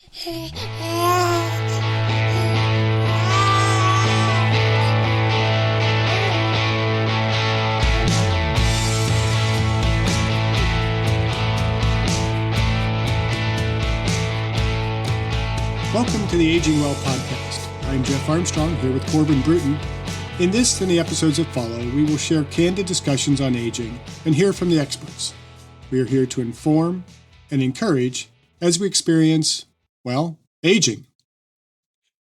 Welcome to the Aging Well podcast. I'm Jeff Armstrong here with Corbin Bruton. In this and the episodes that follow, we will share candid discussions on aging and hear from the experts. We are here to inform and encourage as we experience, well, aging.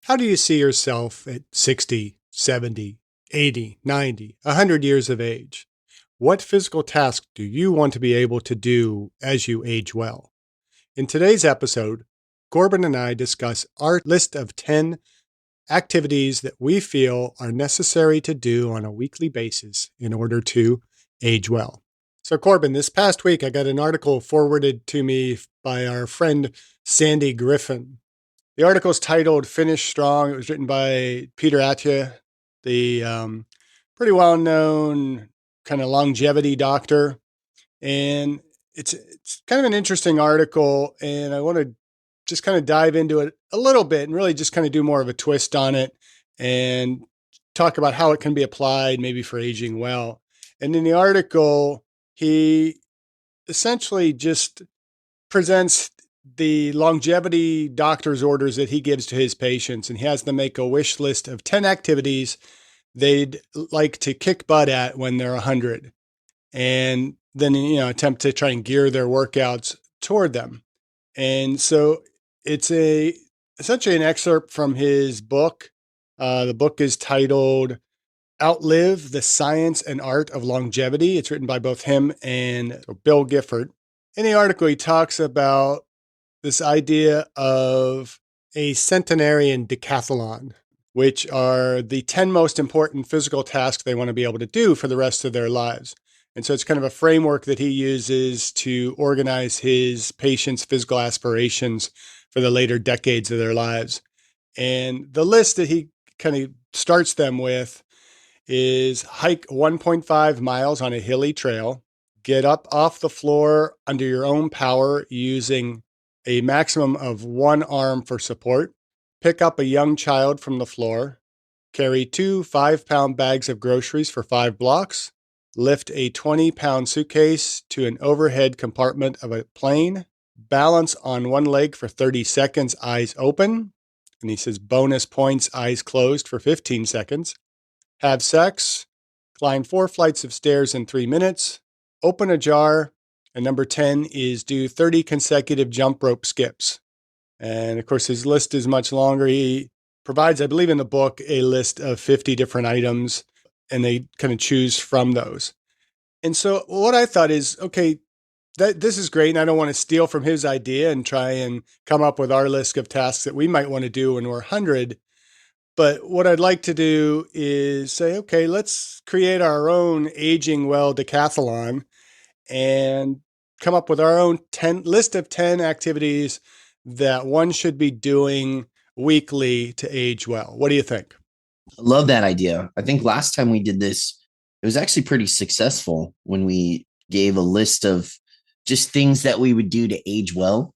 How do you see yourself at 60, 70, 80, 90, 100 years of age? What physical task do you want to be able to do as you age well? In today's episode, Corbin and I discuss our list of 10 activities that we feel are necessary to do on a weekly basis in order to age well. So Corbin, this past week I got an article forwarded to me by our friend Sandy Griffin. The article is titled Finish Strong. It was written by Peter Attia, the pretty well-known kind of longevity doctor. And it's kind of an interesting article, and I want to just kind of dive into it a little bit and really just kind of do more of a twist on it and talk about how it can be applied maybe for aging well. And in the article, he essentially just presents the longevity doctor's orders that he gives to his patients, and he has them make a wish list of 10 activities they'd like to kick butt at when they're 100, and then, attempt to try and gear their workouts toward them. And so it's essentially an excerpt from his book. The book is titled Outlive, The Science and Art of Longevity. It's written by both him and Bill Gifford. In the article, he talks about this idea of a Centenarian Decathlon, which are the 10 most important physical tasks they want to be able to do for the rest of their lives. And so it's kind of a framework that he uses to organize his patients' physical aspirations for the later decades of their lives. And the list that he kind of starts them with is hike 1.5 miles on a hilly trail, get up off the floor under your own power using a maximum of one arm for support, pick up a young child from the floor, carry 2 5-pound bags of groceries for 5 blocks, lift a 20-pound suitcase to an overhead compartment of a plane, balance on one leg for 30 seconds, eyes open. And he says bonus points, eyes closed for 15 seconds. Have sex, climb 4 flights of stairs in 3 minutes, open a jar. And number 10 is do 30 consecutive jump rope skips. And of course, his list is much longer. He provides, I believe in the book, a list of 50 different items, and they kind of choose from those. And so what I thought is, okay, this is great, and I don't want to steal from his idea and try and come up with our list of tasks that we might want to do when we're 100. But what I'd like to do is say, okay, let's create our own Aging Well Decathlon and come up with our own list of 10 activities that one should be doing weekly to age well. What do you think? I love that idea. I think last time we did this, it was actually pretty successful when we gave a list of just things that we would do to age well.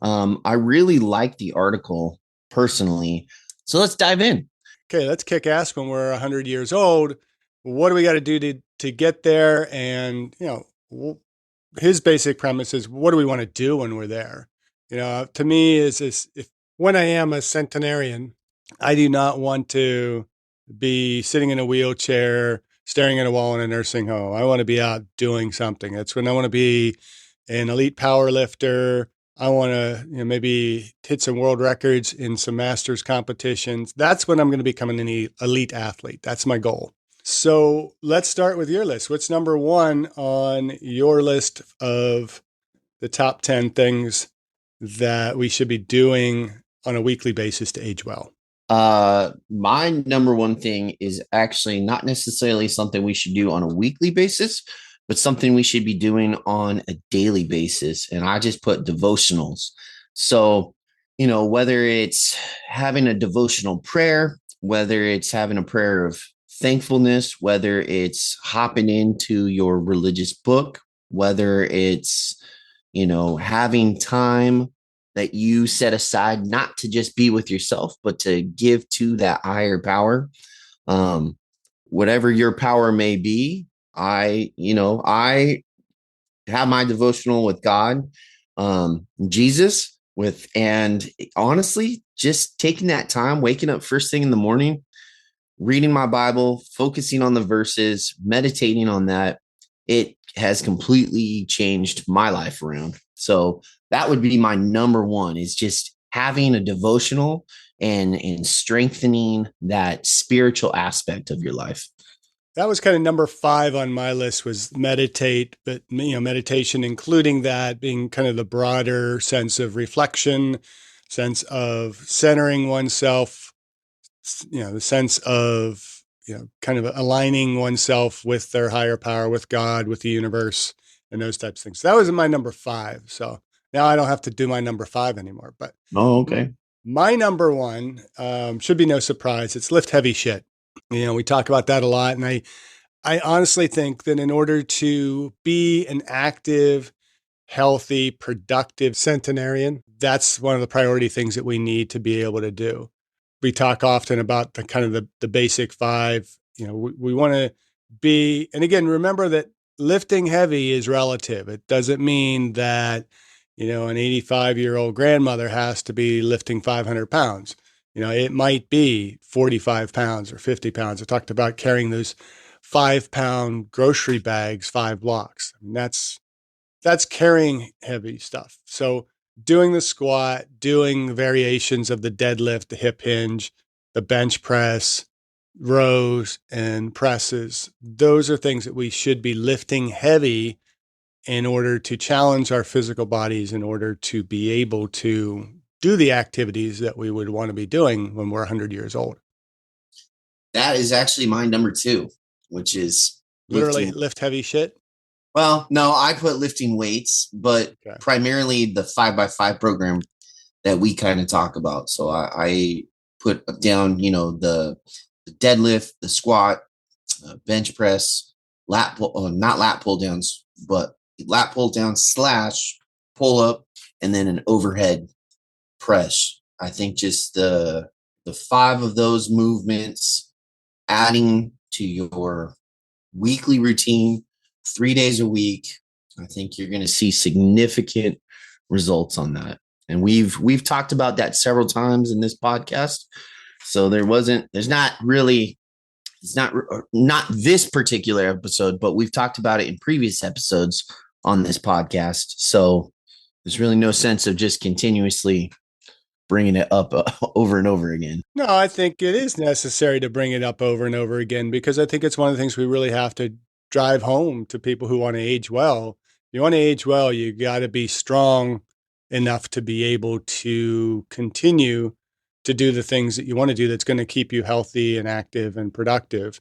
I really like the article personally. So let's dive in. Okay, let's kick ass when we're 100 years old. What do we got to do to get there? And, his basic premise is, what do we want to do when we're there? To me, if when I am a centenarian, I do not want to be sitting in a wheelchair, staring at a wall in a nursing home. I want to be out doing something. That's when I want to be an elite power lifter. I want to maybe hit some world records in some masters competitions. That's when I'm going to become an elite athlete. That's my goal. So let's start with your list. What's number 1 on your list of the top 10 things that we should be doing on a weekly basis to age well? My number 1 thing is actually not necessarily something we should do on a weekly basis, but something we should be doing on a daily basis. And I just put devotionals. So, whether it's having a devotional prayer, whether it's having a prayer of thankfulness, whether it's hopping into your religious book, whether it's, having time that you set aside, not to just be with yourself, but to give to that higher power. Um, Whatever your power may be, I have my devotional with God, Jesus, and honestly, just taking that time, waking up first thing in the morning, reading my Bible, focusing on the verses, meditating on that, it has completely changed my life around. So that would be my number one, is just having a devotional and strengthening that spiritual aspect of your life. That was kind of number 5 on my list, was meditate, but meditation, including that being kind of the broader sense of reflection, sense of centering oneself, the sense of, kind of aligning oneself with their higher power, with God, with the universe, and those types of things. So that was my number 5. So now I don't have to do my number 5 anymore. But Oh, okay. my number 1 should be no surprise. It's lift heavy shit. We talk about that a lot. And I honestly think that in order to be an active, healthy, productive centenarian, that's one of the priority things that we need to be able to do. We talk often about the kind of the basic 5. We want to be, and again, remember that lifting heavy is relative. It doesn't mean that, an 85-year-old grandmother has to be lifting 500 pounds. It might be 45 pounds or 50 pounds. I talked about carrying those 5-pound grocery bags 5 blocks. I mean, that's carrying heavy stuff. So doing the squat, doing variations of the deadlift, the hip hinge, the bench press, rows and presses, those are things that we should be lifting heavy in order to challenge our physical bodies, in order to be able to do the activities that we would want to be doing when we're 100 years old. That is actually my number 2, which is literally lift heavy shit. Well, no, I put lifting weights, but Okay. primarily the 5x5 program that we kind of talk about. So I put down, the deadlift, the squat, bench press, not lat pull downs, but lat pull down / pull up, and then an overhead press. I think just the 5 of those movements, adding to your weekly routine, 3 days a week, I think you're going to see significant results on that. And we've talked about that several times in this podcast. So it's not this particular episode, but we've talked about it in previous episodes on this podcast. So there's really no sense of just continuously bringing it up over and over again. No, I think it is necessary to bring it up over and over again, because I think it's one of the things we really have to drive home to people who want to age well. You want to age well, you got to be strong enough to be able to continue to do the things that you want to do that's going to keep you healthy and active and productive.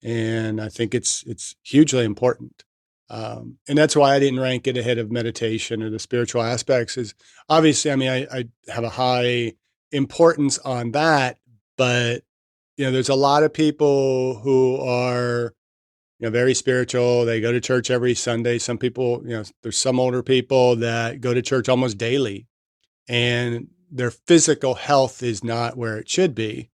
And I think it's hugely important. And that's why I didn't rank it ahead of meditation or the spiritual aspects. Is obviously, I mean, I have a high importance on that, but there's a lot of people who are, very spiritual. They go to church every Sunday. Some people, there's some older people that go to church almost daily, and their physical health is not where it should be,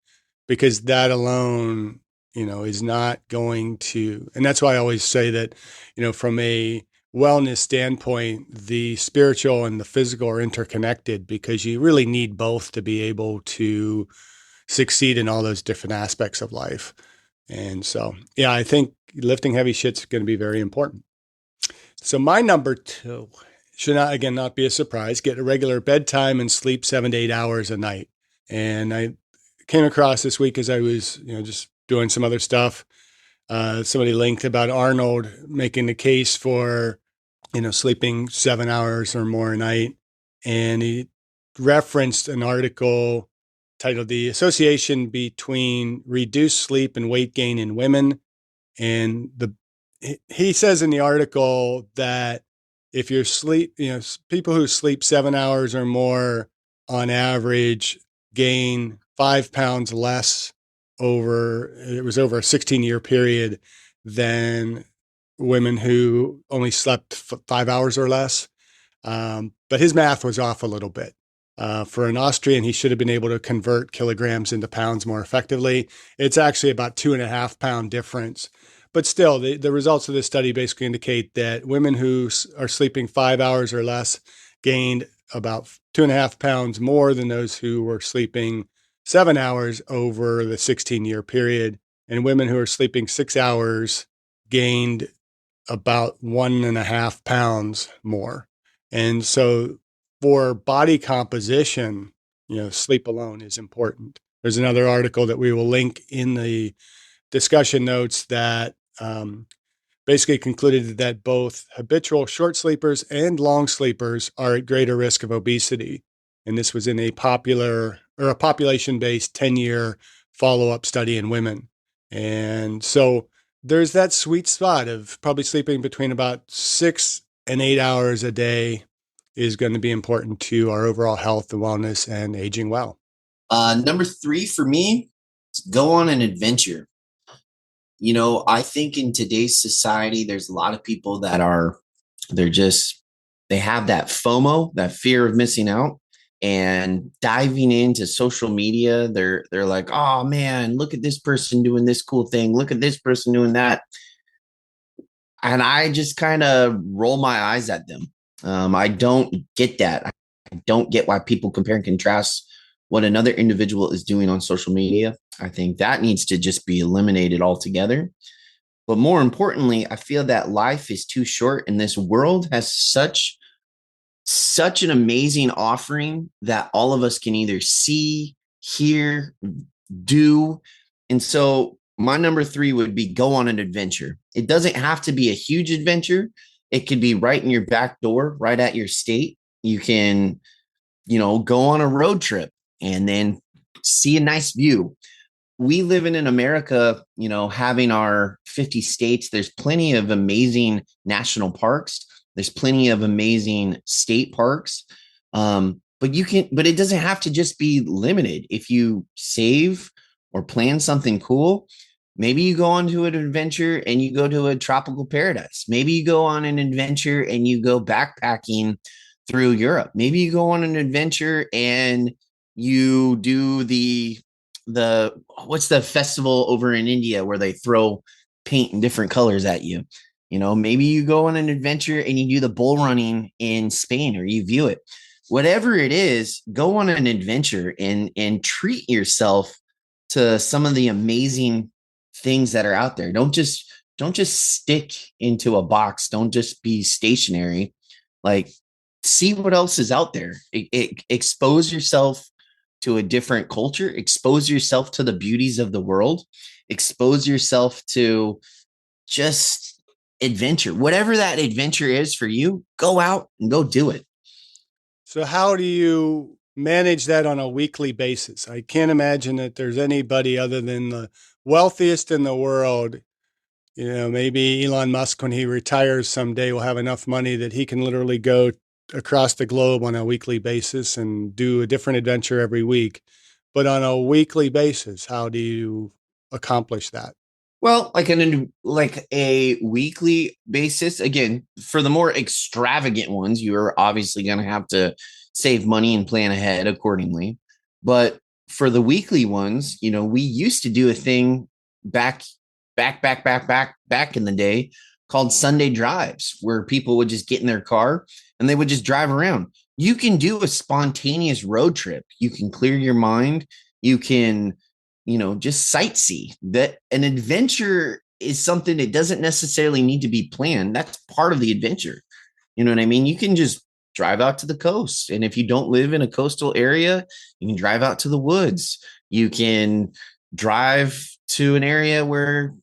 because that alone, is not going to, and that's why I always say that, from a wellness standpoint, the spiritual and the physical are interconnected, because you really need both to be able to succeed in all those different aspects of life. And so, yeah, I think lifting heavy shit's going to be very important. So my number 2 should not be a surprise. Get a regular bedtime and sleep 7 to 8 hours a night. And I came across this week as I was, just doing some other stuff. Somebody linked about Arnold making the case for, sleeping 7 hours or more a night. And he referenced an article titled "The Association Between Reduced Sleep and Weight Gain in Women." And he says in the article that if you sleep, people who sleep 7 hours or more on average gain 5 pounds less over a 16-year period than women who only slept 5 hours or less. But his math was off a little bit. For an Austrian, he should have been able to convert kilograms into pounds more effectively. It's actually about 2.5 pound difference. But still, the results of this study basically indicate that women who are sleeping 5 hours or less gained about 2.5 pounds more than those who were sleeping 7 hours over the 16-year period. And women who are sleeping 6 hours gained about 1.5 pounds more. And so for body composition, sleep alone is important. There's another article that we will link in the discussion notes that basically concluded that both habitual short sleepers and long sleepers are at greater risk of obesity. And this was in a population-based 10-year follow-up study in women. And so there's that sweet spot of probably sleeping between about 6 and 8 hours a day is going to be important to our overall health and wellness and aging well. Number 3 for me, go on an adventure. I think in today's society, there's a lot of people that they have that FOMO, that fear of missing out, and diving into social media. They're like, oh man, look at this person doing this cool thing. Look at this person doing that. And I just kind of roll my eyes at them. I don't get that. I don't get why people compare and contrast what another individual is doing on social media. I think that needs to just be eliminated altogether. But more importantly, I feel that life is too short, and this world has such an amazing offering that all of us can either see, hear, do. And so my number 3 would be go on an adventure. It doesn't have to be a huge adventure. It could be right in your back door, right at your state. You can, go on a road trip and then see a nice view. We live in America, having our 50 states. There's plenty of amazing national parks. There's plenty of amazing state parks. But it doesn't have to just be limited. If you save or plan something cool, maybe you go on to an adventure and you go to a tropical paradise. Maybe you go on an adventure and you go backpacking through Europe. Maybe you go on an adventure and you do what's the festival over in India where they throw paint in different colors at you? Maybe you go on an adventure and you do the bull running in Spain, or you view it. Whatever it is, go on an adventure and treat yourself to some of the amazing things that are out there. Don't just stick into a box. Don't just be stationary. Like, see what else is out there. Expose yourself to a different culture. Expose yourself to the beauties of the world. Expose yourself to just adventure. Whatever that adventure is for you, go out and go do it. So how do you manage that on a weekly basis? I can't imagine that there's anybody other than the wealthiest in the world. Maybe Elon Musk, when he retires someday, will have enough money that he can literally go across the globe on a weekly basis and do a different adventure every week. But on a weekly basis, how do you accomplish that? Well, like a weekly basis, again, for the more extravagant ones, you're obviously going to have to save money and plan ahead accordingly. But for the weekly ones, we used to do a thing back in the day called Sunday drives, where people would just get in their car and they would just drive around. You can do a spontaneous road trip. You can clear your mind. You can, just sightsee. That an adventure is something that doesn't necessarily need to be planned. That's part of the adventure. You know what I mean? You can just drive out to the coast. And if you don't live in a coastal area, you can drive out to the woods. You can drive to an area where,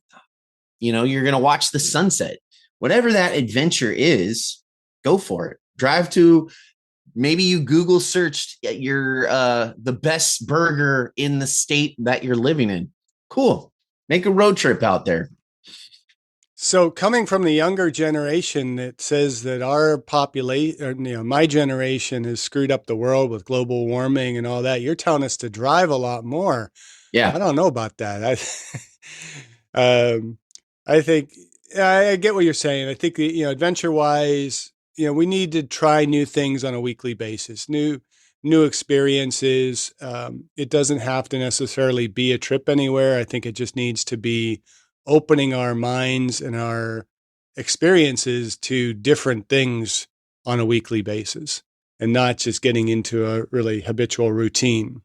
you're going to watch the sunset. Whatever that adventure is, go for it. Drive to, maybe you Google searched the best burger in the state that you're living in. Cool. Make a road trip out there. So coming from the younger generation that says that our population, my generation has screwed up the world with global warming and all that, you're telling us to drive a lot more. Yeah. I don't know about that. I think I get what you're saying. I think, adventure wise, we need to try new things on a weekly basis, new new experiences. It doesn't have to necessarily be a trip anywhere. I think it just needs to be opening our minds and our experiences to different things on a weekly basis and not just getting into a really habitual routine.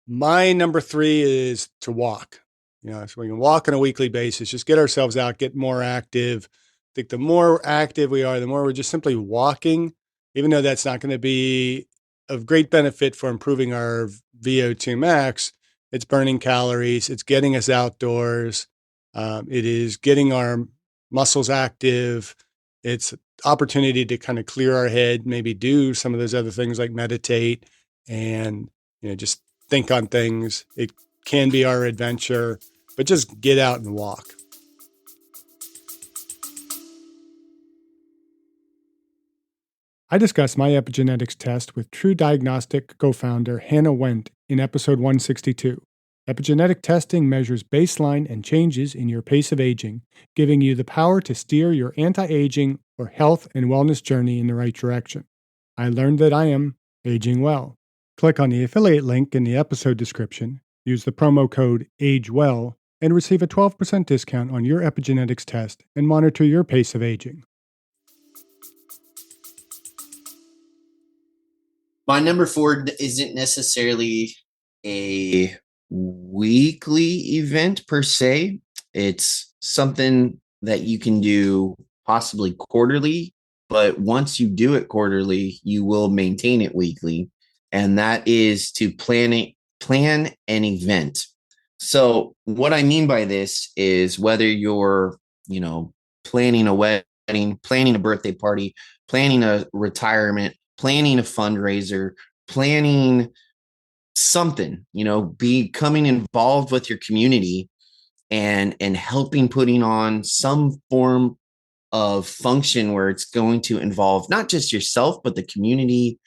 My number 3 is to walk. So we can walk on a weekly basis, just get ourselves out, get more active. I think the more active we are, the more we're just simply walking, even though that's not going to be of great benefit for improving our VO2 max. It's burning calories. It's getting us outdoors. It is getting our muscles active. It's opportunity to kind of clear our head, maybe do some of those other things like meditate and just think on things. It can be our adventure, but just get out and walk. I discussed my epigenetics test with True Diagnostic co-founder Hannah Wendt in episode 162. Epigenetic testing measures baseline and changes in your pace of aging, giving you the power to steer your anti-aging or health and wellness journey in the right direction. I learned that I am aging well. Click on the affiliate link in the episode description, use the promo code AGEWELL, and receive a 12% discount on your epigenetics test and monitor your pace of aging. My number 4 isn't necessarily a weekly event per se. It's something that you can do possibly quarterly, but once you do it quarterly, you will maintain it weekly. And that is to plan an event. So what I mean by this is whether you're, planning a wedding, planning a birthday party, planning a retirement, planning a fundraiser, planning something, becoming involved with your community and helping putting on some form of function where it's going to involve not just yourself, but the community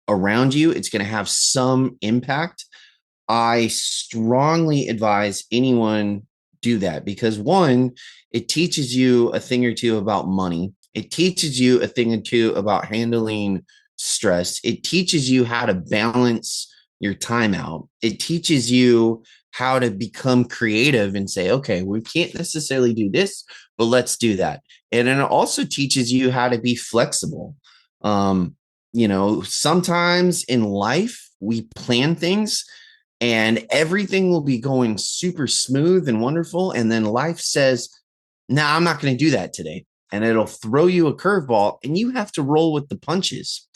around you. It's going to have some impact. I strongly advise anyone do that because one, it teaches you a thing or two about money. It teaches you a thing or two about handling stress. It teaches you how to balance your time out. It teaches you how to become creative and say, okay, we can't necessarily do this, but let's do that. And then it also teaches you how to be flexible. Sometimes in life we plan things and everything will be going super smooth and wonderful. And then life says, no, I'm not going to do that today. And it'll throw you a curveball and you have to roll with the punches.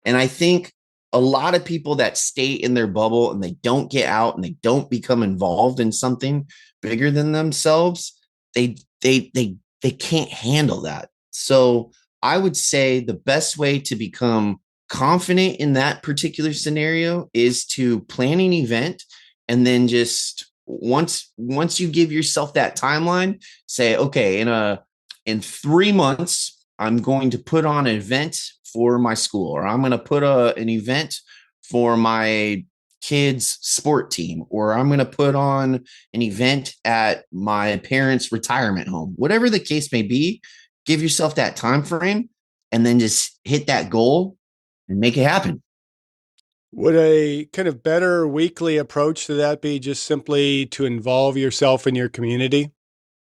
And I think a lot of people that stay in their bubble and they don't get out and they don't become involved in something bigger than themselves, they can't handle that. So I would say the best way to become confident in that particular scenario is to plan an event and then just once you give yourself that timeline, say, okay, in 3 months, I'm going to put on an event for my school, or I'm going to put an event for my kids' sport team, or I'm going to put on an event at my parents' retirement home. Whatever the case may be, give yourself that time frame and then just hit that goal and make it happen. Would a kind of better weekly approach to that be just simply to involve yourself in your community,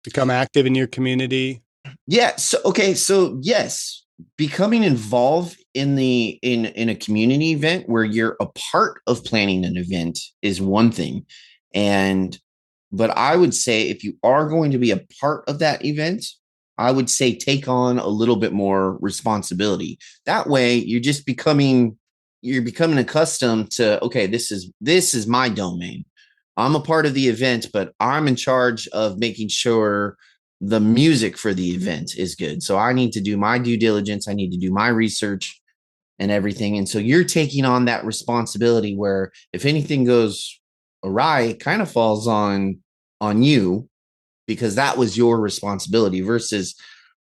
become active in your community? Yeah. So yes, becoming involved in a community event where you're a part of planning an event is one thing. But I would say if you are going to be a part of that event, I would say take on a little bit more responsibility. That way you're becoming accustomed to, okay, this is my domain. I'm a part of the event, but I'm in charge of making sure the music for the event is good. So I need to do my due diligence. I need to do my research and everything. And so you're taking on that responsibility where if anything goes awry, it kind of falls on you because that was your responsibility versus,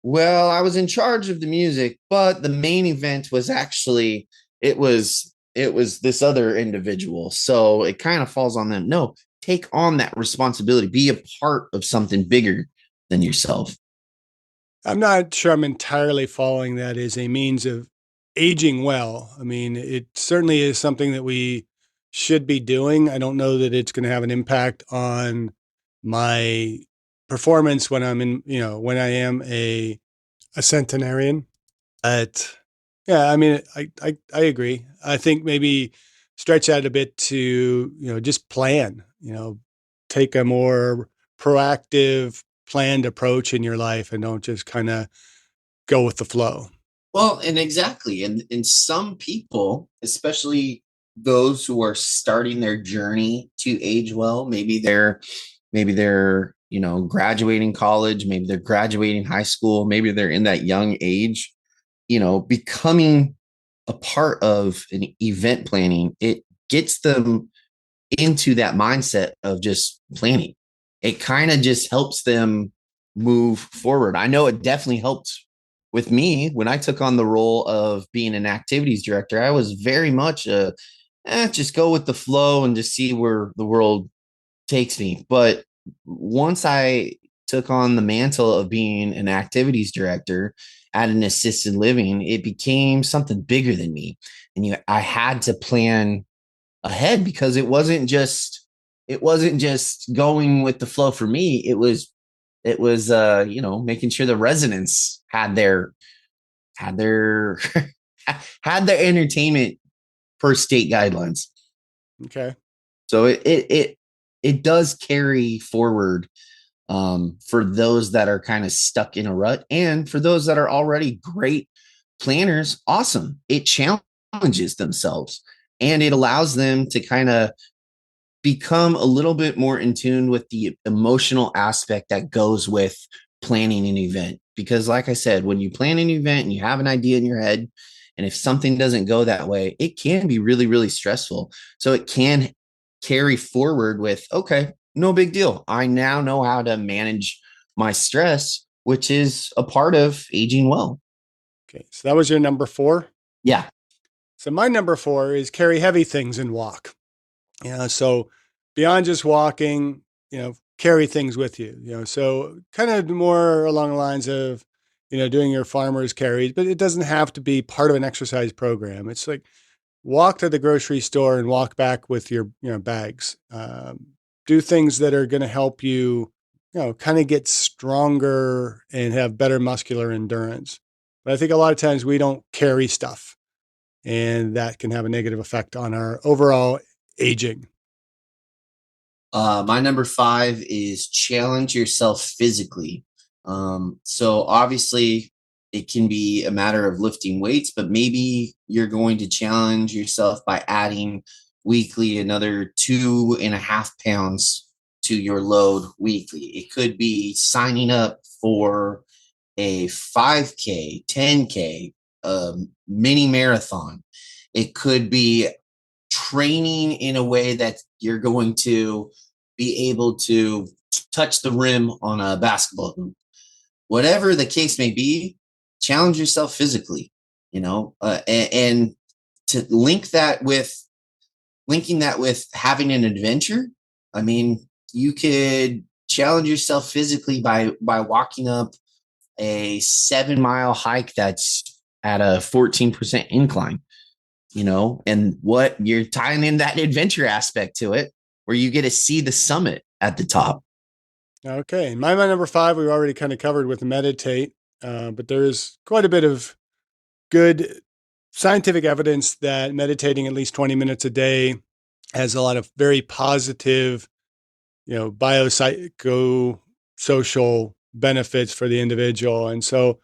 well, I was in charge of the music, but the main event was actually, it was this other individual. So it kind of falls on them. No, take on that responsibility, be a part of something bigger than yourself. I'm not sure I'm entirely following that as a means of aging well. I mean, it certainly is something that we should be doing. I don't know that it's going to have an impact on my performance when I'm in, when I am a centenarian. But yeah, I mean, I agree. I think maybe stretch that a bit to, just plan, take a more proactive, planned approach in your life and don't just kind of go with the flow. Well, and exactly. And some people, especially those who are starting their journey to age well, maybe they're, graduating college, maybe they're graduating high school, maybe they're in that young age, becoming a part of an event planning, it gets them into that mindset of just planning. It kind of just helps them move forward. I know it definitely helped with me when I took on the role of being an activities director. I was very much just go with the flow and just see where the world takes me. But once I took on the mantle of being an activities director at an assisted living, it became something bigger than me. And I had to plan ahead because it wasn't just going with the flow for me. It was making sure the residents had their had their entertainment per state guidelines. Okay. So it does carry forward for those that are kind of stuck in a rut, and for those that are already great planners. Awesome. It challenges themselves and it allows them to kind of become a little bit more in tune with the emotional aspect that goes with planning an event. Because, like I said, when you plan an event and you have an idea in your head, and if something doesn't go that way, it can be really, really stressful. So it can carry forward with, okay, no big deal. I now know how to manage my stress, which is a part of aging well. Okay. So that was your number 4. Yeah. So my number 4 is carry heavy things and walk. So beyond just walking, carry things with you, so kind of more along the lines of, doing your farmer's carries, but it doesn't have to be part of an exercise program. It's like walk to the grocery store and walk back with your, bags. Do things that are going to help you, kind of get stronger and have better muscular endurance. But I think a lot of times we don't carry stuff, and that can have a negative effect on our overall aging. My number 5 is challenge yourself physically. So obviously it can be a matter of lifting weights, but maybe you're going to challenge yourself by adding weekly another 2.5 pounds to your load weekly. It could be signing up for a 5K, 10K, mini marathon. It could be training in a way that you're going to be able to touch the rim on a basketball hoop. Whatever the case may be, challenge yourself physically, and to linking that with having an adventure. I mean, you could challenge yourself physically by walking up a 7-mile hike that's at a 14% incline, and what you're tying in that adventure aspect to it, where you get to see the summit at the top. Okay. My number 5, we've already kind of covered with meditate, but there is quite a bit of good scientific evidence that meditating at least 20 minutes a day has a lot of very positive, biopsychosocial benefits for the individual. And so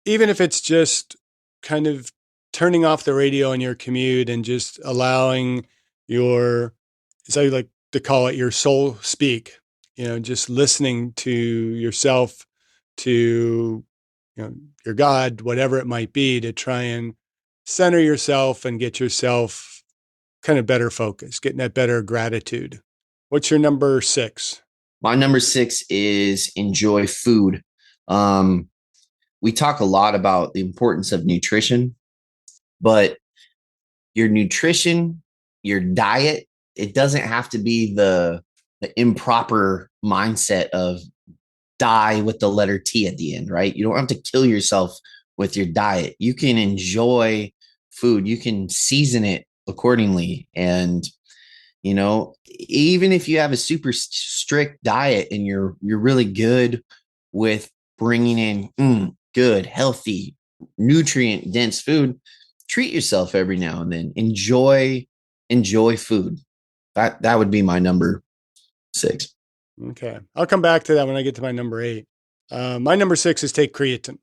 even if it's just kind of turning off the radio on your commute and just allowing your, as I like to call it, your soul speak, just listening to yourself, to, your God, whatever it might be, to try and center yourself and get yourself kind of better focus, getting that better gratitude. What's your number 6? My number 6 is enjoy food. We talk a lot about the importance of nutrition, but your nutrition, your diet, it doesn't have to be the improper mindset of die with the letter T at the end, right? You don't have to kill yourself with your diet. You can enjoy food. You can season it accordingly. And, even if you have a super strict diet and you're really good with bringing in good, healthy, nutrient dense food, treat yourself every now and then. Enjoy food. That would be my number 6. Okay. I'll come back to that when I get to my number 8. My number 6 is take creatine.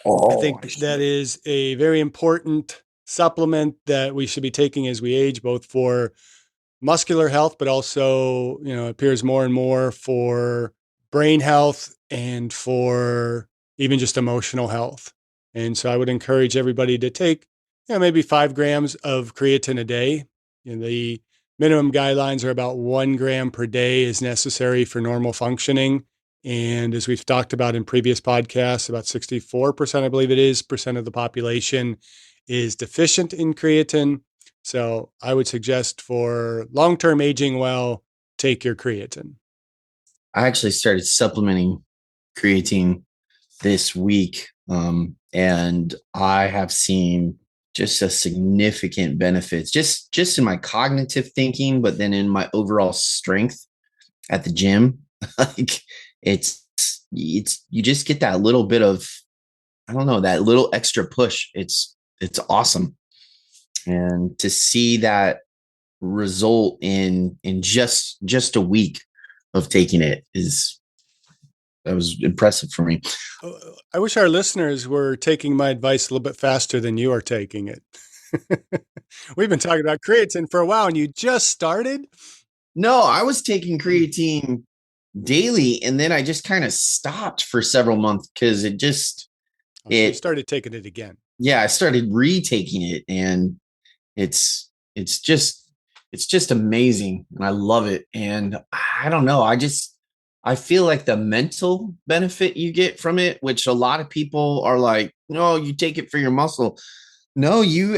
I think that is a very important supplement that we should be taking as we age, both for muscular health, but also, appears more and more for brain health and for even just emotional health. And so I would encourage everybody to take, maybe 5 grams of creatine a day. The minimum guidelines are about 1 gram per day is necessary for normal functioning. And as we've talked about in previous podcasts, about 64%, I believe it is, percent of the population is deficient in creatine. So I would suggest for long-term aging well, take your creatine. I actually started supplementing creatine this week. And I have seen just a significant benefits, just in my cognitive thinking, but then in my overall strength at the gym. Like it's you just get that little bit of, I don't know, that little extra push. It's awesome. And to see that result in just a week of taking it that was impressive for me. I wish our listeners were taking my advice a little bit faster than you are taking it. We've been talking about creatine for a while and you just started? No, I was taking creatine daily and then I just kind of stopped for several months because You started taking it again. Yeah, I started retaking it and it's just amazing and I love it. And I don't know, I feel like the mental benefit you get from it, which a lot of people are like, no, you take it for your muscle. No, you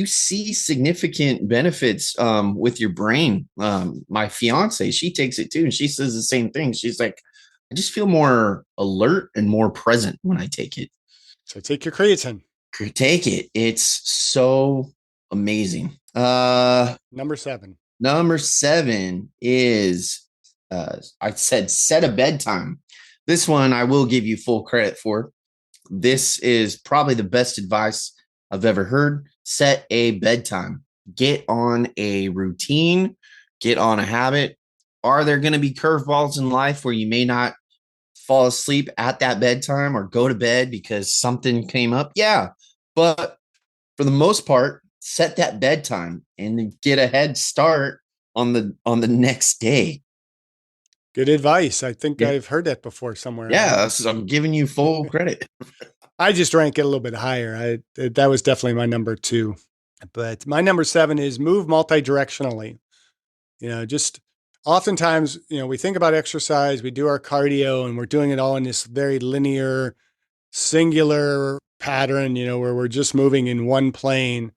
see significant benefits with your brain. My fiance, she takes it too, and she says the same thing. She's like, I just feel more alert and more present when I take it. So take your creatine. Take it. It's so amazing. Number 7. Number 7 is I said set a bedtime. This one I will give you full credit for. This is probably the best advice I've ever heard. Set a bedtime. Get on a routine. Get on a habit. Are there going to be curveballs in life where you may not fall asleep at that bedtime or go to bed because something came up? Yeah. But for the most part, set that bedtime and get a head start on the next day. Good advice. I think I've heard that before somewhere. Yeah, so I'm giving you full credit. I just rank it a little bit higher. That was definitely my number 2. But my number 7 is move multi-directionally. Just oftentimes, we think about exercise, we do our cardio, and we're doing it all in this very linear, singular pattern, where we're just moving in one plane.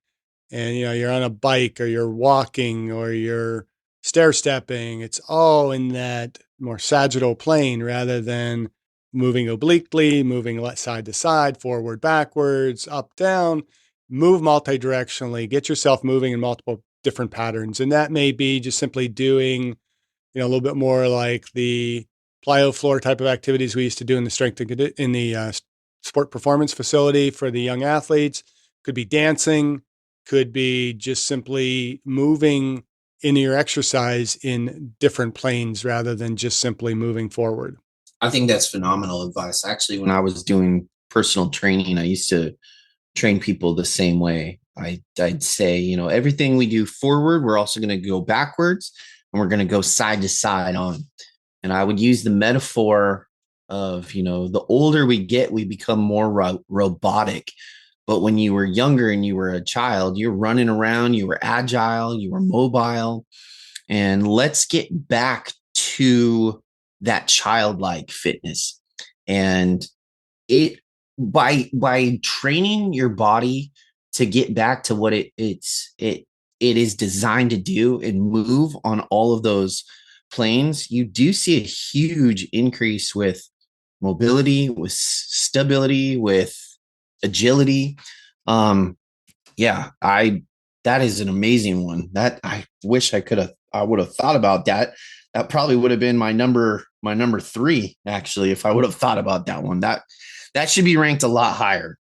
And, you're on a bike or you're walking or you're stair stepping. It's all in that more sagittal plane rather than moving obliquely, moving side to side, forward, backwards, up, down. Move multi-directionally, get yourself moving in multiple different patterns. And that may be just simply doing, a little bit more like the plyo floor type of activities we used to do in the sport performance facility for the young athletes. Could be dancing, could be just simply moving in your exercise in different planes rather than just simply moving forward. I think that's phenomenal advice. Actually, when I was doing personal training, I used to train people the same way. I'd say, everything we do forward, we're also going to go backwards and we're going to go side to side on. And I would use the metaphor of, the older we get, we become more robotic. But when you were younger and you were a child, you're running around, you were agile, you were mobile. And let's get back to that childlike fitness. And it by training your body to get back to what it is designed to do and move on all of those planes, you do see a huge increase with mobility, with stability, with agility. Yeah, that is an amazing one. That I wish I would have thought about that. That probably would have been my number three, actually, if I would have thought about that one. That should be ranked a lot higher.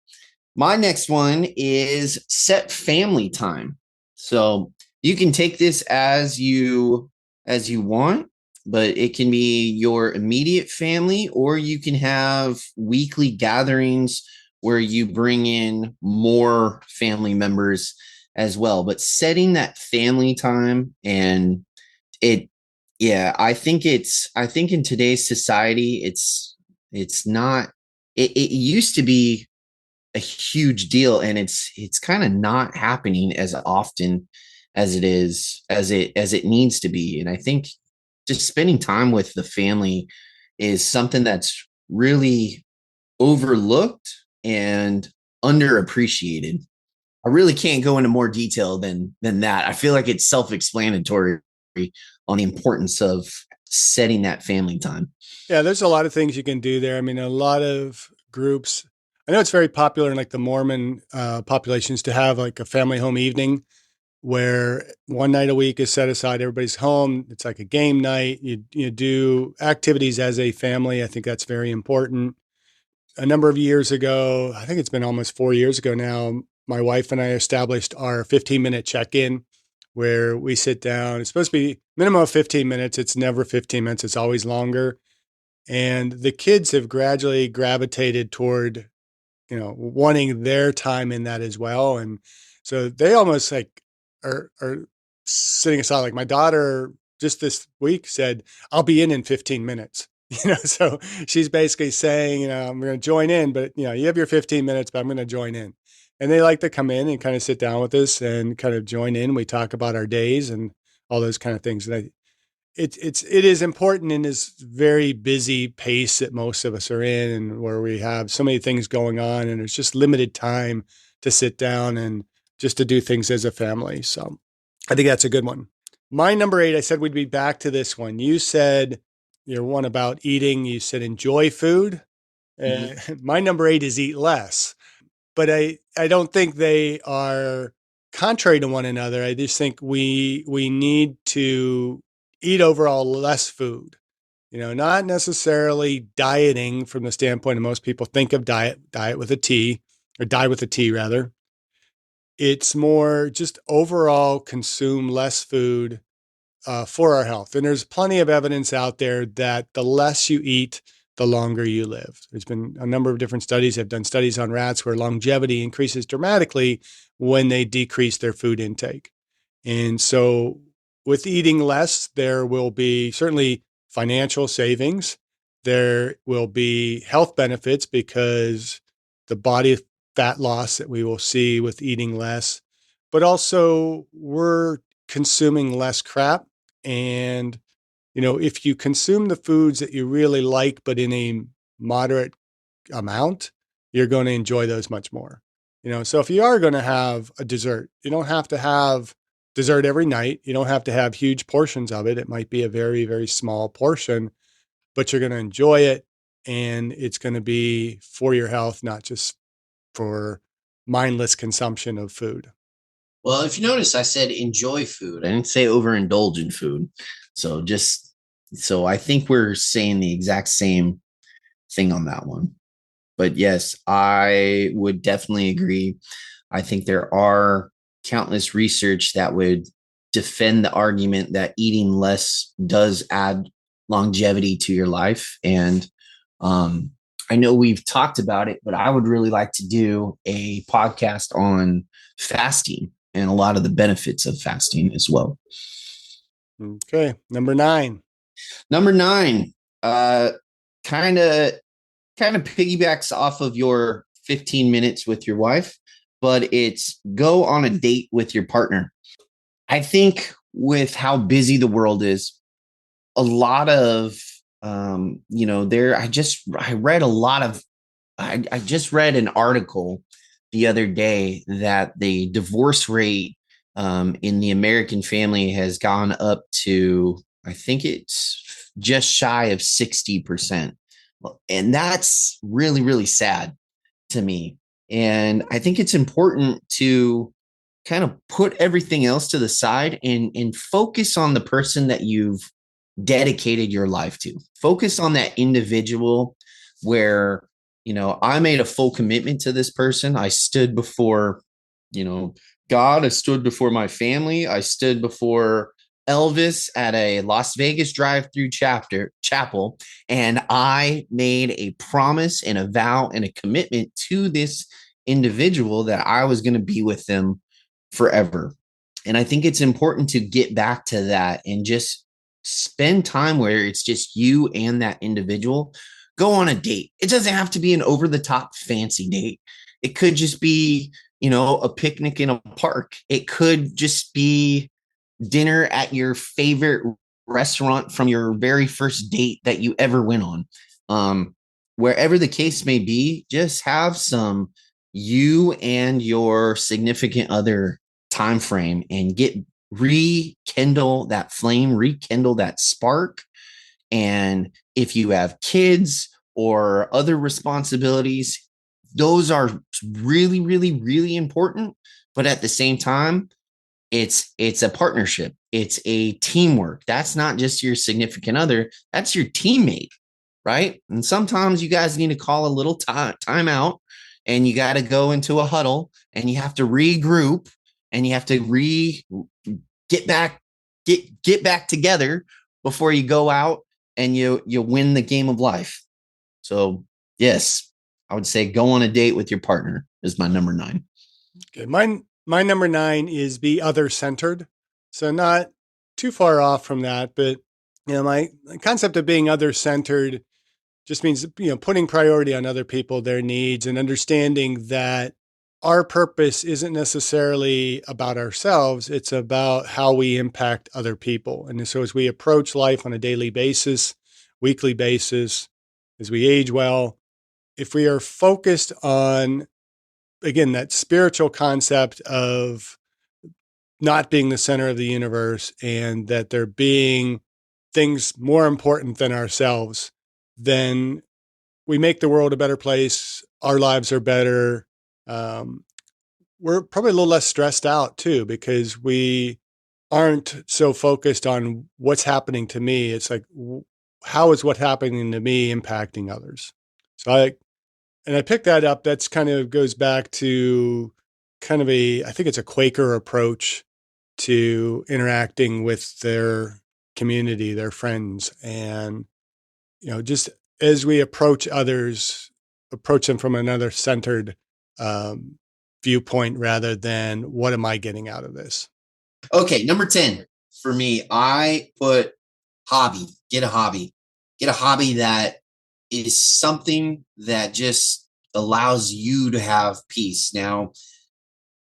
My next one is set family time. So you can take this as you want, but it can be your immediate family, or you can have weekly gatherings where you bring in more family members as well. But setting that family time and it yeah, I think in today's society it's not it used to be a huge deal, and it's kind of not happening as often as it is as it needs to be. And I think just spending time with the family is something that's really overlooked and underappreciated. I really can't go into more detail than that. I feel like it's self-explanatory on the importance of setting that family time. Yeah, there's a lot of things you can do there. I mean, a lot of groups. I know it's very popular in like the Mormon populations to have like a family home evening where one night a week is set aside. Everybody's home. It's like a game night. You do activities as a family. I think that's very important. A number of years ago, I think it's been almost 4 years ago now, my wife and I established our 15-minute check-in where we sit down. It's supposed to be minimum of 15 minutes. It's never 15 minutes. It's always longer. And the kids have gradually gravitated toward, wanting their time in that as well. And so they almost like are sitting aside. Like my daughter just this week said, I'll be in 15 minutes. So she's basically saying, I'm going to join in, but you have your 15 minutes, but I'm going to join in. And they like to come in and kind of sit down with us and kind of join in. We talk about our days and all those kind of things. And it is important in this very busy pace that most of us are in, and where we have so many things going on, and there's just limited time to sit down and just to do things as a family. So I think that's a good one. My number 8, I said we'd be back to this one. You said your one about eating. You said enjoy food. My number 8 is eat less, but I don't think they are contrary to one another. I just think we need to eat overall less food, not necessarily dieting from the standpoint of most people think of diet with a T, or die with a T rather. It's more just overall consume less food for our health. And there's plenty of evidence out there that the less you eat, the longer you live. There's been a number of different studies. I've done studies on rats where longevity increases dramatically when they decrease their food intake. And so with eating less, there will be certainly financial savings. There will be health benefits because the body fat loss that we will see with eating less, but also we're consuming less crap. And, if you consume the foods that you really like, but in a moderate amount, you're going to enjoy those much more. So if you are going to have a dessert, you don't have to have dessert every night. You don't have to have huge portions of it. It might be a very, very small portion, but you're going to enjoy it. And it's going to be for your health, not just for mindless consumption of food. Well, if you notice, I said enjoy food. I didn't say overindulge in food. So I think we're saying the exact same thing on that one. But yes, I would definitely agree. I think there are countless research that would defend the argument that eating less does add longevity to your life. And I know we've talked about it, but I would really like to do a podcast on fasting and a lot of the benefits of fasting as well. Okay. Number 9. Number 9, kind of piggybacks off of your 15 minutes with your wife, but it's go on a date with your partner. I think with how busy the world is, a lot of, I just read an article the other day that the divorce rate in the American family has gone up to, I think it's just shy of 60%. And that's really, really sad to me. And I think it's important to kind of put everything else to the side and focus on the person that you've dedicated your life to. Focus on that individual where, I made a full commitment to this person. I stood before, God. I stood before my family. I stood before Elvis at a Las Vegas drive-through chapel, and I made a promise and a vow and a commitment to this individual that I was going to be with them forever. And I think it's important to get back to that and just spend time where it's just you and that individual. Go on a date. It doesn't have to be an over the top fancy date. It could just be, a picnic in a park. It could just be dinner at your favorite restaurant from your very first date that you ever went on. Wherever the case may be, just have some you and your significant other time frame and rekindle that flame, rekindle that spark. And if you have kids or other responsibilities, those are really, really, really important. But at the same time, it's a partnership. It's a teamwork. That's not just your significant other. That's your teammate, right? And sometimes you guys need to call a little time out, and you got to go into a huddle, and you have to regroup, and you have to get back together before you go out and you win the game of life. So yes, I would say go on a date with your partner is my number 9. Okay. My number 9 is be other centered. So not too far off from that, but my concept of being other centered just means, putting priority on other people, their needs, and understanding that our purpose isn't necessarily about ourselves. It's about how we impact other people. And so as we approach life on a daily basis, weekly basis, as we age well, if we are focused on, again, that spiritual concept of not being the center of the universe and that there being things more important than ourselves, then we make the world a better place. Our lives are better. We're probably a little less stressed out too, because we aren't so focused on what's happening to me. It's like, how is what happening to me impacting others? So I picked that up. That's kind of goes back to kind of I think it's a Quaker approach to interacting with their community, their friends. And, just as we approach others, approach them from another centered viewpoint rather than what am I getting out of this? Okay, number 10 for me, I put hobby. Get a hobby. Get a hobby that is something that just allows you to have peace. Now,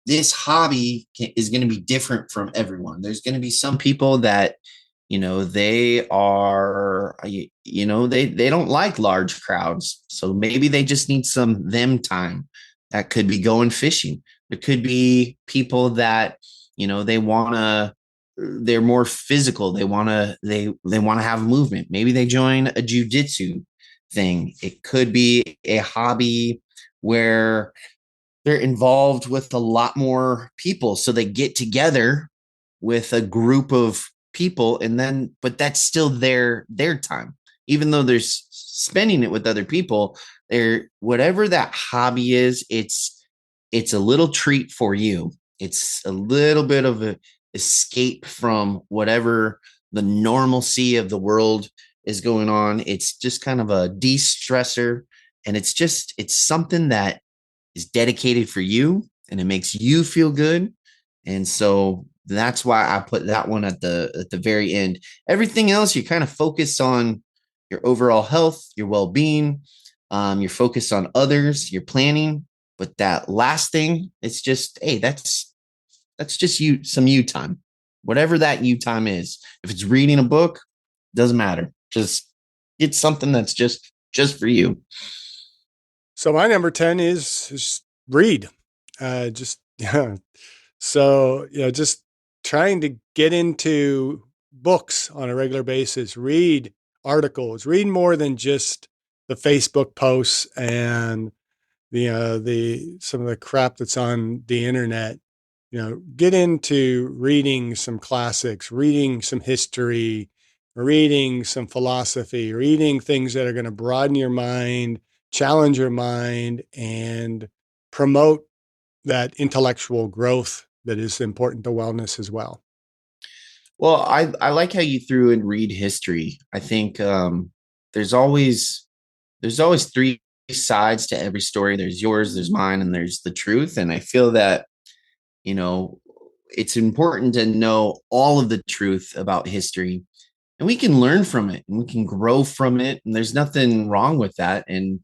this hobby is going to be different from everyone. There's going to be some people that, they are, they don't like large crowds. So maybe they just need some them time. That could be going fishing. There could be people that, they're more physical. They want to have movement. Maybe they join a jujitsu thing. It could be a hobby where they're involved with a lot more people. So they get together with a group of people but that's still their time. Even though they're spending it with other people, whatever that hobby is, it's a little treat for you. It's a little bit of a escape from whatever the normalcy of the world is going on. It's just kind of a de-stressor, and it's something that is dedicated for you, and it makes you feel good. And so that's why I put that one at the very end. Everything else, you kind of focus on your overall health, your well-being, you're focused on others, you're planning. But that last thing, it's just, hey, that's just some you time. Whatever that you time is. If it's reading a book, doesn't matter. Just get something that's just for you. So my number 10 is read. So, just trying to get into books on a regular basis, read articles, read more than just the Facebook posts and some of the crap that's on the internet. get into reading some classics, reading some history, reading some philosophy, reading things that are going to broaden your mind, challenge your mind, and promote that intellectual growth that is important to wellness as well. Well, I like how you threw in read history. I think there's always three sides to every story. There's yours, there's mine, and there's the truth. And I feel that, you know, it's important to know all of the truth about history, and we can learn from it and we can grow from it. And there's nothing wrong with that. And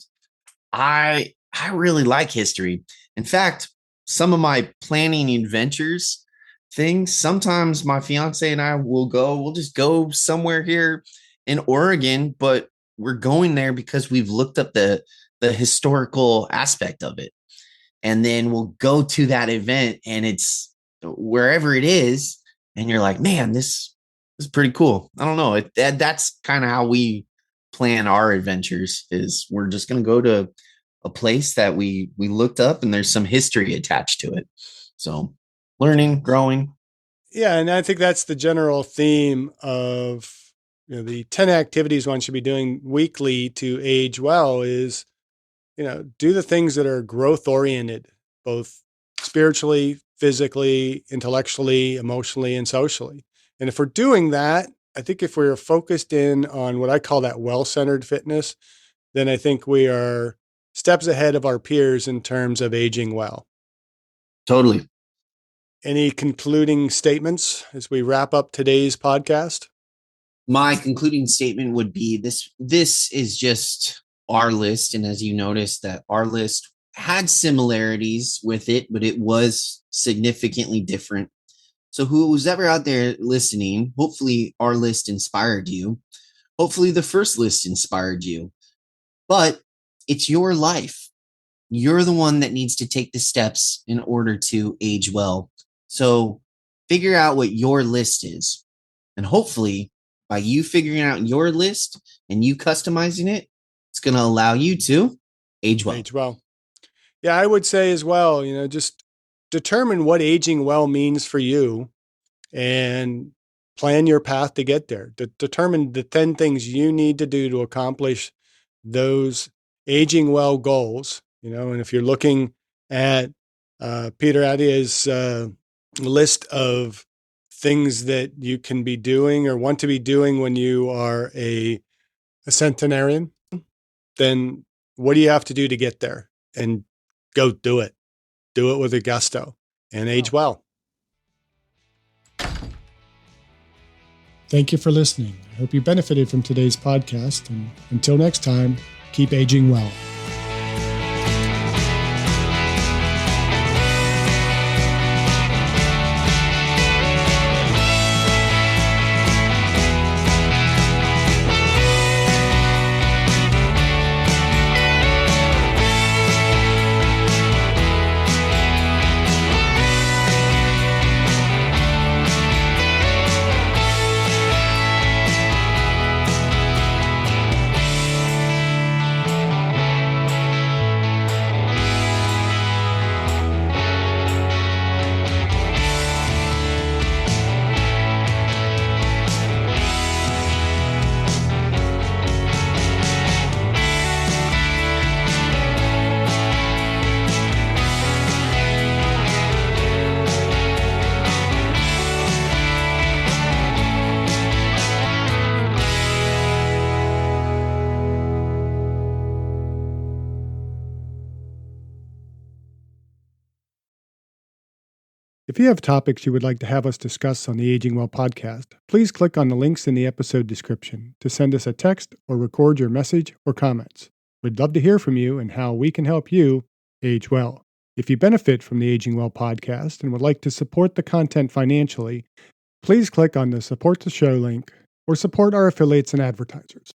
I really like history. In fact, some of my planning adventures things, sometimes my fiance and I we'll just go somewhere here in Oregon, but we're going there because we've looked up the historical aspect of it. And then we'll go to that event and it's wherever it is, and you're like, man, this is pretty cool. I don't know. That's kind of how we plan our adventures, is we're just going to go to a place that we looked up and there's some history attached to it. So learning, growing. Yeah, and I think that's the general theme of the 10 activities one should be doing weekly to age well is, do the things that are growth oriented, both spiritually, physically, intellectually, emotionally, and socially. And if we're doing that, I think if we're focused in on what I call that well-centered fitness, then I think we are steps ahead of our peers in terms of aging well. Totally. Any concluding statements as we wrap up today's podcast? My concluding statement would be this is just our list. And as you noticed, that our list had similarities with it, but it was significantly different. So who's ever out there listening, hopefully our list inspired you. Hopefully the first list inspired you. But it's your life. You're the one that needs to take the steps in order to age well. So figure out what your list is. And hopefully by you figuring out your list and you customizing it, it's going to allow you to age well. Age well. Yeah, I would say as well, just determine what aging well means for you and plan your path to get there. Determine the 10 things you need to do to accomplish those aging well goals. And if you're looking at Peter Attia's list of things that you can be doing or want to be doing when you are a centenarian, then what do you have to do to get there? And go do it. Do it with a gusto and age well. Thank you for listening. I hope you benefited from today's podcast. And until next time, keep aging well. If you have topics you would like to have us discuss on the Aging Well podcast, please click on the links in the episode description to send us a text or record your message or comments. We'd love to hear from you and how we can help you age well. If you benefit from the Aging Well podcast and would like to support the content financially, please click on the Support the Show link or support our affiliates and advertisers.